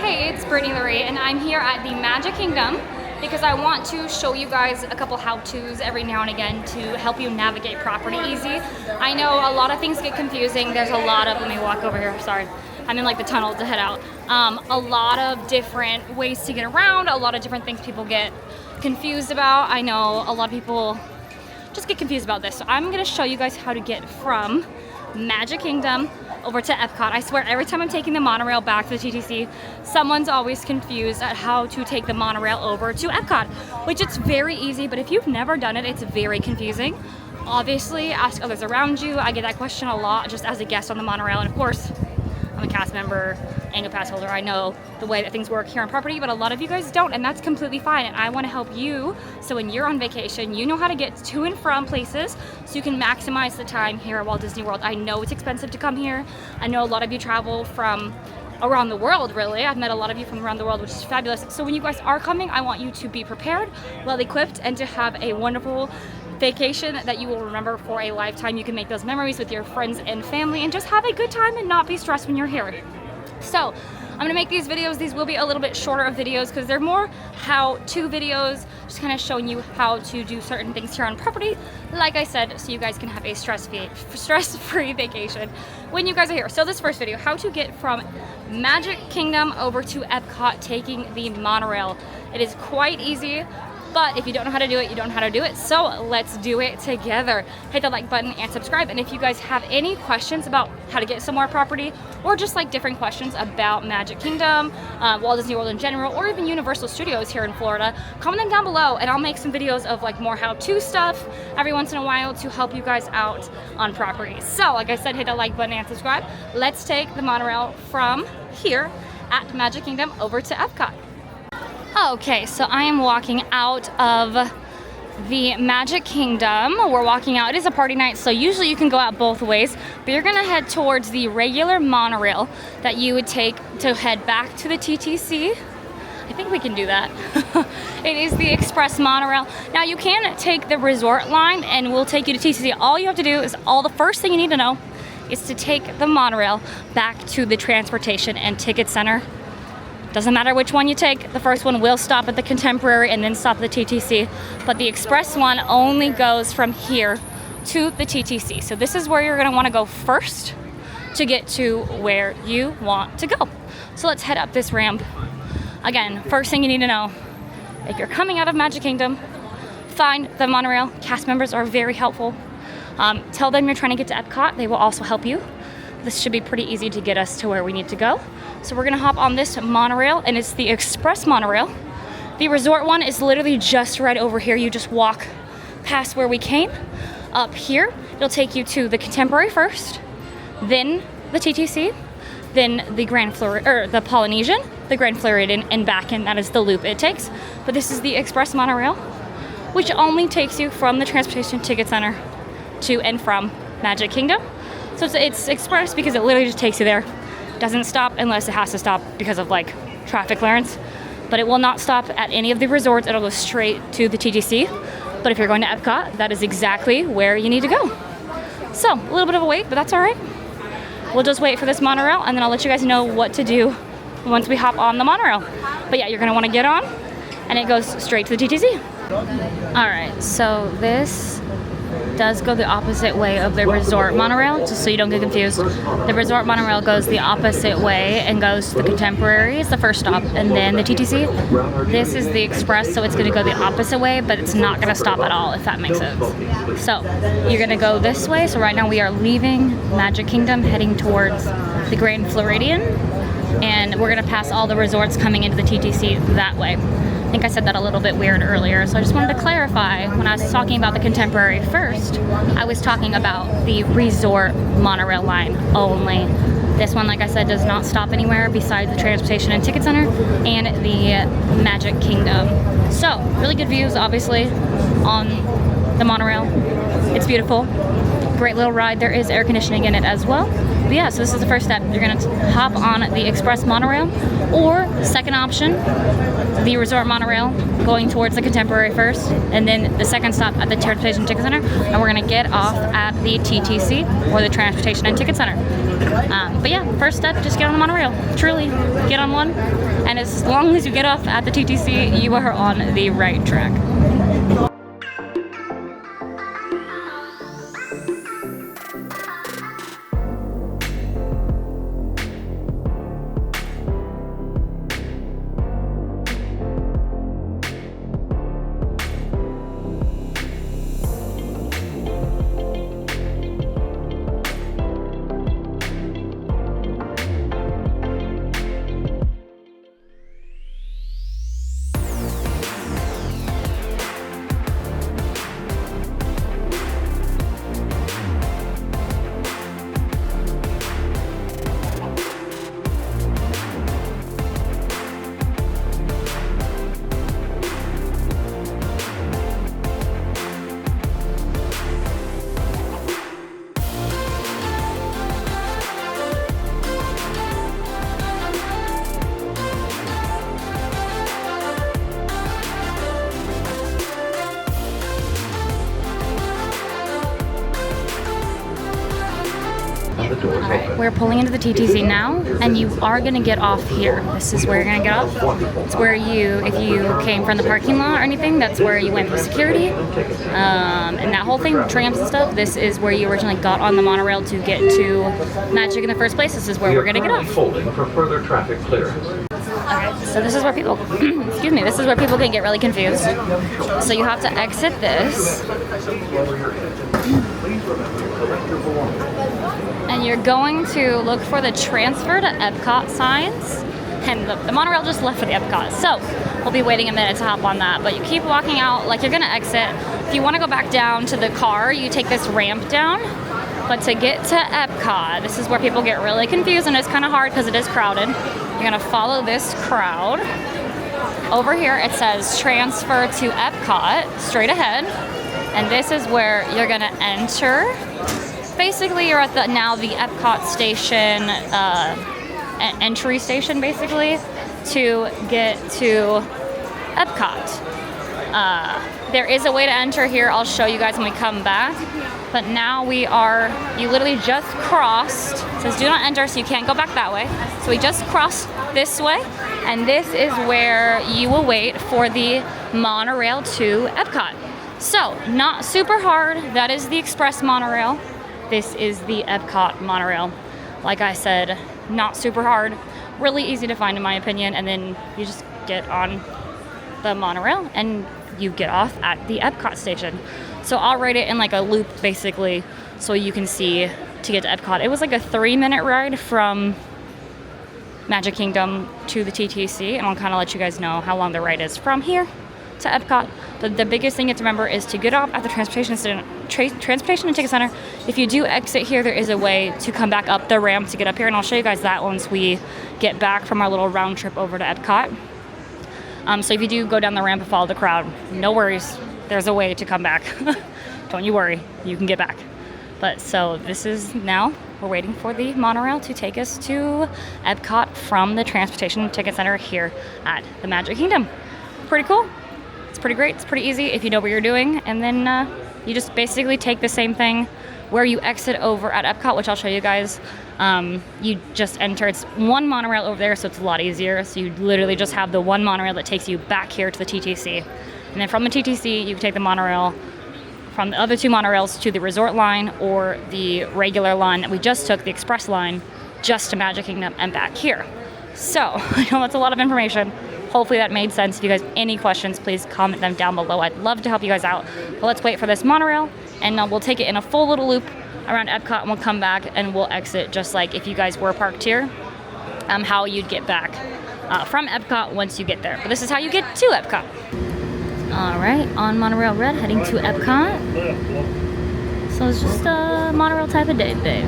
Hey, it's Brittany LaRee, and I'm here at the Magic Kingdom because I want to show you guys a couple how-tos every now and again to help you navigate property easy. I know a lot of things get confusing. There's a lot of, let me walk over here, sorry. I'm in like the tunnel to head out. A lot of different ways to get around, a lot of different things people get confused about. I know a lot of people just get confused about this. So I'm gonna show you guys how to get from Magic Kingdom over to Epcot. I swear every time I'm taking the monorail back to the TTC, someone's always confused at how to take the monorail over to Epcot, which it's very easy, but if you've never done it, it's very confusing. Obviously, ask others around you. I get that question a lot just as a guest on the monorail, and of course, I'm a cast member and a pass holder. I know the way that things work here on property, but a lot of you guys don't, and that's completely fine. And I want to help you so when you're on vacation, you know how to get to and from places so you can maximize the time here at Walt Disney World. I know it's expensive to come here. I know a lot of you travel from around the world, really. I've met a lot of you from around the world, which is fabulous. So when you guys are coming, I want you to be prepared, well equipped, and to have a wonderful vacation that you will remember for a lifetime. You can make those memories with your friends and family and just have a good time and not be stressed when you're here. So I'm gonna make these videos. These will be a little bit shorter of videos because they're more how-to videos, just kind of showing you how to do certain things here on property, like I said, so you guys can have a stress-free vacation when you guys are here. So this first video, how to get from Magic Kingdom over to Epcot taking the monorail. It is quite easy. But if you don't know how to do it, you don't know how to do it. So let's do it together. Hit the like button and subscribe. And if you guys have any questions about how to get some more property, or just like different questions about Magic Kingdom, Walt Disney World in general, or even Universal Studios here in Florida, comment them down below and I'll make some videos of like more how-to stuff every once in a while to help you guys out on property. So like I said, hit the like button and subscribe. Let's take the monorail from here at Magic Kingdom over to Epcot. Okay, so I am walking out of the Magic Kingdom. We're walking out. It is a party night, so usually you can go out both ways, but you're gonna head towards the regular monorail that you would take to head back to the TTC. I think we can do that. It is the express monorail. Now you can take the resort line and we'll take you to TTC. All you have to do is, the first thing you need to know is to take the monorail back to the Transportation and Ticket Center. Doesn't matter which one you take, the first one will stop at the Contemporary and then stop at the TTC, but the express one only goes from here to the TTC. So this is where you're gonna wanna go first to get to where you want to go. So let's head up this ramp. Again, first thing you need to know, if you're coming out of Magic Kingdom, find the monorail. Cast members are very helpful. Tell them you're trying to get to Epcot, they will also help you. This should be pretty easy to get us to where we need to go. So we're gonna hop on this monorail, and it's the express monorail. The resort one is literally just right over here. You just walk past where we came. Up here, it'll take you to the Contemporary first, then the TTC, then the the Polynesian, the Grand Floridian, and back, and that is the loop it takes. But this is the express monorail, which only takes you from the Transportation Ticket Center to and from Magic Kingdom. So it's express because it literally just takes you there. Doesn't stop unless it has to stop because of like traffic clearance. But it will not stop at any of the resorts. It'll go straight to the TTC. But if you're going to Epcot, that is exactly where you need to go. So a little bit of a wait, but that's all right. We'll just wait for this monorail and then I'll let you guys know what to do once we hop on the monorail. But yeah, you're gonna wanna get on and it goes straight to the TTC. All right, so this does go the opposite way of the resort monorail, just so you don't get confused. The resort monorail goes the opposite way and goes to the Contemporary is the first stop, and then the TTC. This is the express, so it's gonna go the opposite way, but it's not gonna stop at all, if that makes sense. So you're gonna go this way. So right now we are leaving Magic Kingdom, heading towards the Grand Floridian, and we're gonna pass all the resorts coming into the TTC that way. I think I said that a little bit weird earlier, so I just wanted to clarify. When I was talking about the Contemporary first, I was talking about the resort monorail line only. This one, like I said, does not stop anywhere besides the Transportation and Ticket Center and the Magic Kingdom. So, really good views, obviously, on the monorail. It's beautiful. Great little ride. There is air conditioning in it as well. But yeah, so this is the first step. You're gonna hop on the express monorail, or second option, the resort monorail going towards the Contemporary first, and then the second stop at the Transportation Ticket Center, and we're gonna get off at the TTC, or the Transportation and Ticket Center. But yeah, first step, just get on the monorail. Truly, get on one. And as long as you get off at the TTC, you are on the right track. Alright, we're pulling into the TTC now, and you are going to get off here. This is where you're going to get off. It's where if you came from the parking lot or anything, that's where you went through security. And that whole thing, tramps and stuff, this is where you originally got on the monorail to get to Magic in the first place. This is where we're going to get off. For further traffic clearance. Okay, so this is where people, excuse me, this is where people can get really confused. So you have to exit this. And you're going to look for the transfer to Epcot signs. And the monorail just left for the Epcot. So we'll be waiting a minute to hop on that. But you keep walking out like you're gonna exit. If you wanna go back down to the car, you take this ramp down. But to get to Epcot, this is where people get really confused, and it's kind of hard because it is crowded. You're gonna follow this crowd. Over here it says transfer to Epcot, straight ahead. And this is where you're gonna enter. Basically, you're at the Epcot station, entry station, basically, to get to Epcot. There is a way to enter here. I'll show you guys when we come back. But now you literally just crossed. It says do not enter, so you can't go back that way. So we just crossed this way, and this is where you will wait for the monorail to Epcot. So, not super hard. That is the express monorail. This is the Epcot monorail. Like I said, not super hard, really easy to find in my opinion, and then you just get on the monorail and you get off at the Epcot station. So I'll rate it in like a loop basically so you can see to get to Epcot. It was like a 3-minute ride from Magic Kingdom to the TTC, and I'll kind of let you guys know how long the ride is from here to Epcot. But the biggest thing you have to remember is to get off at the Transportation and Ticket Center. If you do exit here, there is a way to come back up the ramp to get up here, and I'll show you guys that once we get back from our little round trip over to Epcot. So if you do go down the ramp and follow the crowd, no worries, there's a way to come back. Don't you worry, you can get back. But so this is now, we're waiting for the monorail to take us to Epcot from the Transportation and Ticket Center here at the Magic Kingdom. Pretty cool. It's pretty great, it's pretty easy if you know what you're doing, and then you just basically take the same thing where you exit over at Epcot, which I'll show you guys. You just enter, it's one monorail over there, so it's a lot easier. So you literally just have the one monorail that takes you back here to the TTC. And then from the TTC, you can take the monorail from the other two monorails to the resort line or the regular line that we just took, the express line, just to Magic Kingdom and back here. So I know that's a lot of information. Hopefully that made sense. If you guys have any questions, please comment them down below. I'd love to help you guys out. But let's wait for this monorail, and we'll take it in a full little loop around Epcot, and we'll come back and we'll exit just like if you guys were parked here, how you'd get back from Epcot once you get there. But this is how you get to Epcot. All right, on Monorail Red, heading to Epcot. So it's just a monorail type of day today.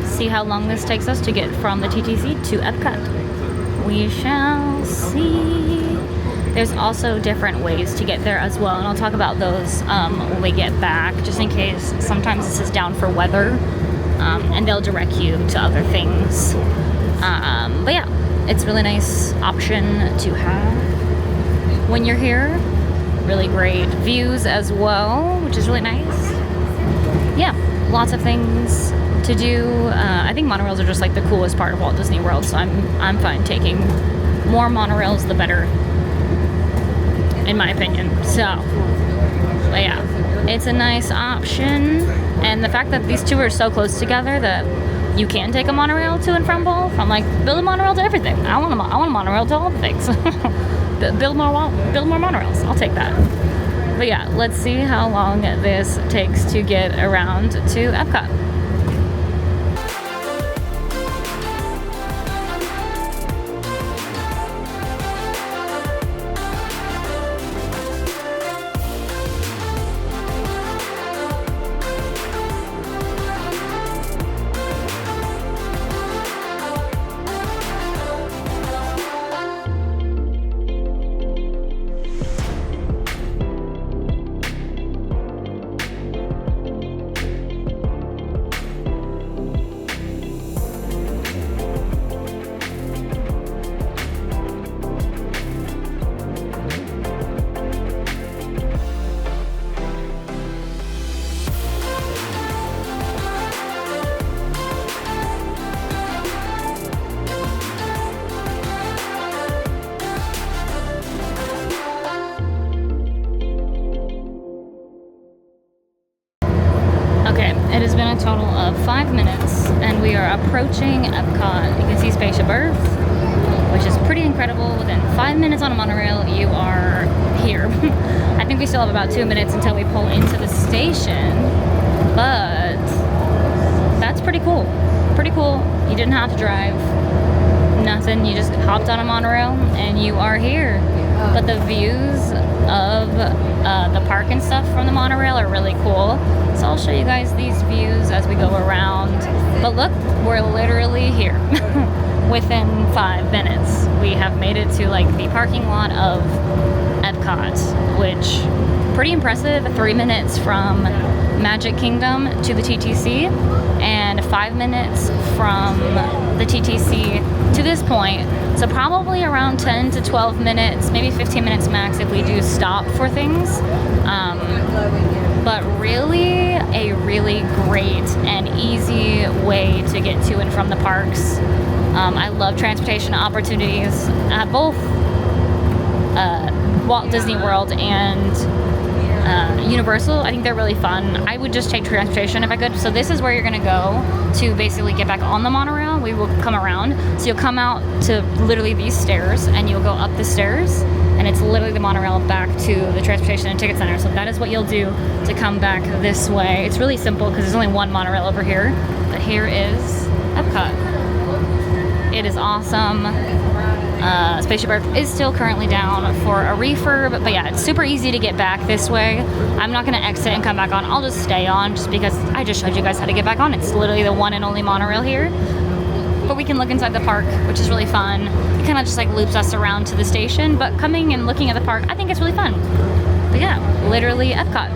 See how long this takes us to get from the TTC to Epcot. We shall see. There's also different ways to get there as well, and I'll talk about those when we get back, just in case sometimes this is down for weather, and they'll direct you to other things. But yeah, it's a really nice option to have when you're here. Really great views as well, which is really nice. yeah, lots of things to do. I think monorails are just like the coolest part of Walt Disney World, so I'm fine taking more monorails, the better, in my opinion. So, but yeah, it's a nice option, and the fact that these two are so close together that you can take a monorail to and from both. I'm like, build a monorail to everything. I want a monorail to all the things. build more monorails. I'll take that. But yeah, let's see how long this takes to get around to Epcot. It has been a total of 5 minutes, and we are approaching Epcot. You can see Spaceship Earth, which is pretty incredible. Within 5 minutes on a monorail, you are here. I think we still have about 2 minutes until we pull into the station, but that's pretty cool. Pretty cool. You didn't have to drive. Nothing. You just hopped on a monorail, and you are here. But the views of the park and stuff from the monorail are really cool. So I'll show you guys these views as we go around. But look, we're literally here. Within 5 minutes, we have made it to like the parking lot of Epcot, which pretty impressive. 3 minutes from Magic Kingdom to the TTC, and 5 minutes from the TTC to this point. So probably around 10 to 12 minutes, maybe 15 minutes max if we do stop for things. But really a really great and easy way to get to and from the parks. I love transportation opportunities at both Walt Disney World and Universal. I think they're really fun. I would just take transportation if I could. So this is where you're gonna go to basically get back on the monorail. We will come around. So you'll come out to literally these stairs, and you'll go up the stairs, and it's literally the monorail back to the transportation and ticket center. So that is what you'll do to come back this way. It's really simple because there's only one monorail over here, but here is Epcot. It is awesome. Spaceship Earth is still currently down for a refurb, but yeah, it's super easy to get back this way. I'm not going to exit and come back on. I'll just stay on just because I just showed you guys how to get back on. It's literally the one and only monorail here. But we can look inside the park, which is really fun. It kind of just like loops us around to the station, but coming and looking at the park, I think it's really fun. But yeah, literally Epcot.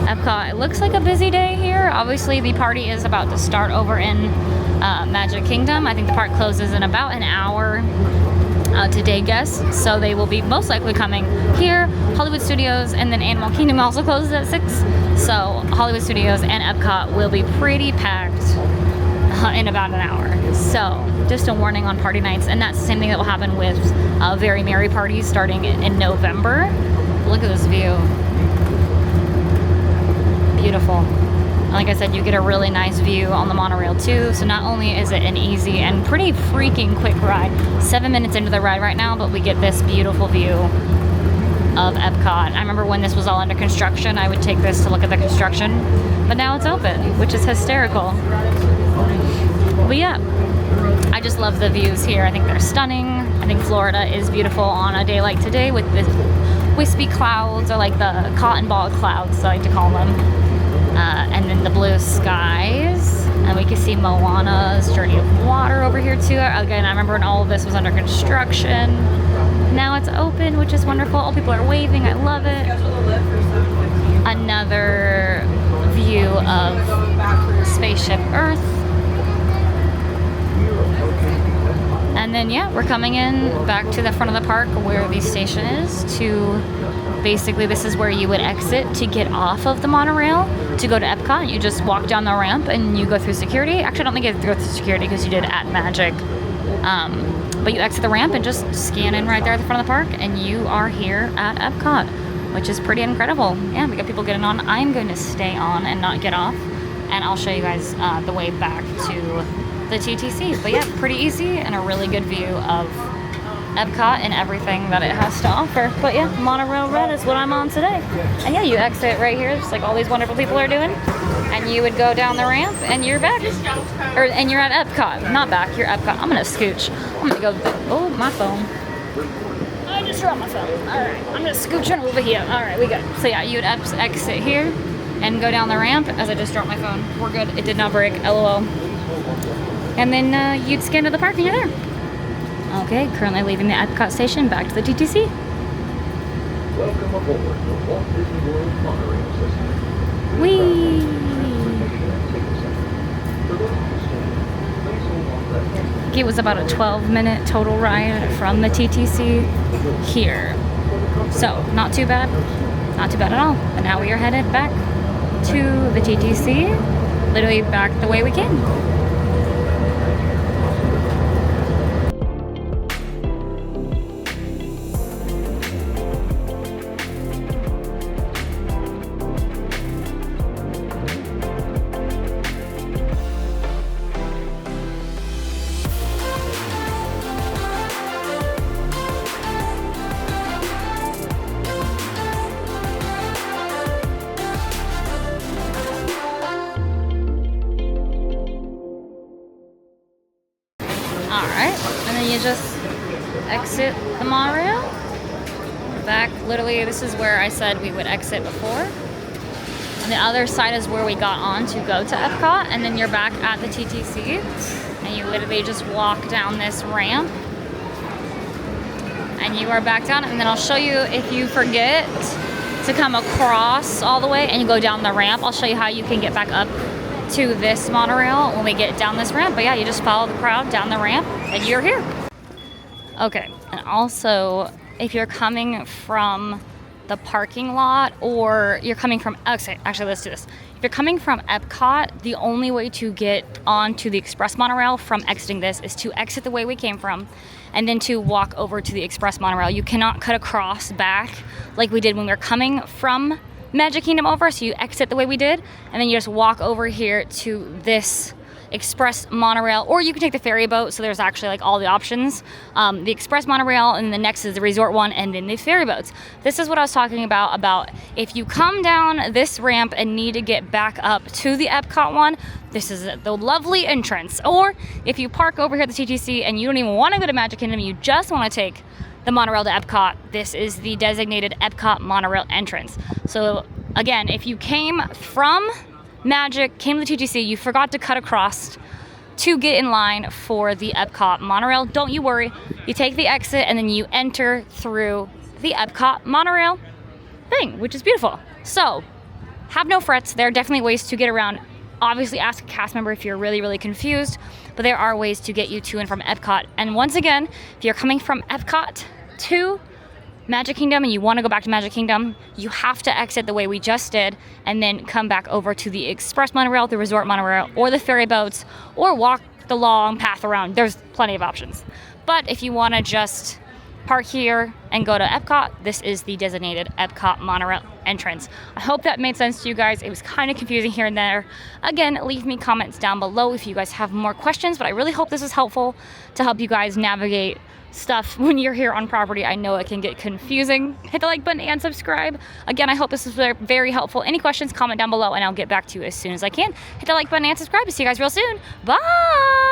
Epcot, it looks like a busy day here. Obviously the party is about to start over in Magic Kingdom. I think the park closes in about an hour. Today guests, so they will be most likely coming here. Hollywood Studios and then Animal Kingdom also closes at 6, so Hollywood Studios and Epcot will be pretty packed in about an hour. So just a warning on party nights, and that's the same thing that will happen with Very Merry parties starting in November. Look at this view. Beautiful. Like I said, you get a really nice view on the monorail too. So not only is it an easy and pretty freaking quick ride, 7 minutes into the ride right now, but we get this beautiful view of Epcot. I remember when this was all under construction, I would take this to look at the construction, but now it's open, which is hysterical. But yeah, I just love the views here. I think they're stunning. I think Florida is beautiful on a day like today with the wispy clouds, or like the cotton ball clouds, I like to call them. And then the blue skies, and we can see Moana's Journey of Water over here too. Again, I remember when all of this was under construction. Now it's open, which is wonderful. All people are waving. I love it. Another view of Spaceship Earth. And then yeah, we're coming in back to the front of the park where the station is to basically this is where you would exit to get off of the monorail to go to Epcot. You just walk down the ramp and you go through security. Actually, I don't think you have to go through security because you did at Magic. But you exit the ramp and just scan in right there at the front of the park, and you are here at Epcot, which is pretty incredible. Yeah, we got people getting on. I'm going to stay on and not get off, and I'll show you guys the way back to the TTC. But yeah, pretty easy and a really good view of Epcot and everything that it has to offer. But yeah, Monorail Red is what I'm on today. And yeah, you exit right here, just like all these wonderful people are doing. And you would go down the ramp and you're back. And you're at Epcot. Not back, you're Epcot. I'm gonna scooch. I'm gonna go, oh, my phone. I just dropped my phone. All right, I'm gonna scooch on over here. All right, we good. So yeah, you would exit here and go down the ramp as I just dropped my phone. We're good, it did not break, LOL. And then you'd scan to the park and you're there. Okay, currently leaving the Epcot station, back to the TTC. Welcome aboard the Walt Disney World Monorail system. Whee! It was about a 12-minute total ride from the TTC here. So, not too bad. Not too bad at all. But now we are headed back to the TTC, literally back the way we came. Alright, and then you just exit the monorail. Back, literally, this is where I said we would exit before. On the other side is where we got on to go to Epcot, and then you're back at the TTC. And you literally just walk down this ramp. And you are back down, and then I'll show you if you forget to come across all the way and you go down the ramp. I'll show you how you can get back up to this monorail when we get down this ramp. But yeah, you just follow the crowd down the ramp and you're here. Okay, and also if you're coming from the parking lot or you're coming from, actually let's do this. If you're coming from Epcot, the only way to get onto the express monorail from exiting this is to exit the way we came from and then to walk over to the express monorail. You cannot cut across back like we did when we were coming from Magic Kingdom over, so you exit the way we did, and then you just walk over here to this express monorail, or you can take the ferry boat, so there's actually like all the options. The express monorail, and the next is the resort one, and then the ferry boats. This is what I was talking about if you come down this ramp and need to get back up to the Epcot one, this is the lovely entrance. Or if you park over here at the TTC and you don't even want to go to Magic Kingdom, you just want to take the monorail to Epcot, this is the designated Epcot monorail entrance. So again, if you came from Magic, came to the TTC, you forgot to cut across to get in line for the Epcot monorail, don't you worry. You take the exit and then you enter through the Epcot monorail thing, which is beautiful. So have no frets. There are definitely ways to get around. Obviously ask a cast member if you're really, really confused, but there are ways to get you to and from Epcot. And once again, if you're coming from Epcot to Magic Kingdom and you want to go back to Magic Kingdom, you have to exit the way we just did and then come back over to the express monorail, the resort monorail, or the ferry boats, or walk the long path around. There's plenty of options. But if you want to just park here and go to Epcot, this is the designated Epcot monorail entrance. I hope that made sense to you guys. It was kind of confusing here and there. Again, leave me comments down below if you guys have more questions, but I really hope this was helpful to help you guys navigate stuff when you're here on property. I know it can get confusing. Hit the like button and subscribe. Again, I hope this was very, very helpful. Any questions, comment down below and I'll get back to you as soon as I can. Hit the like button and subscribe. See you guys real soon. Bye!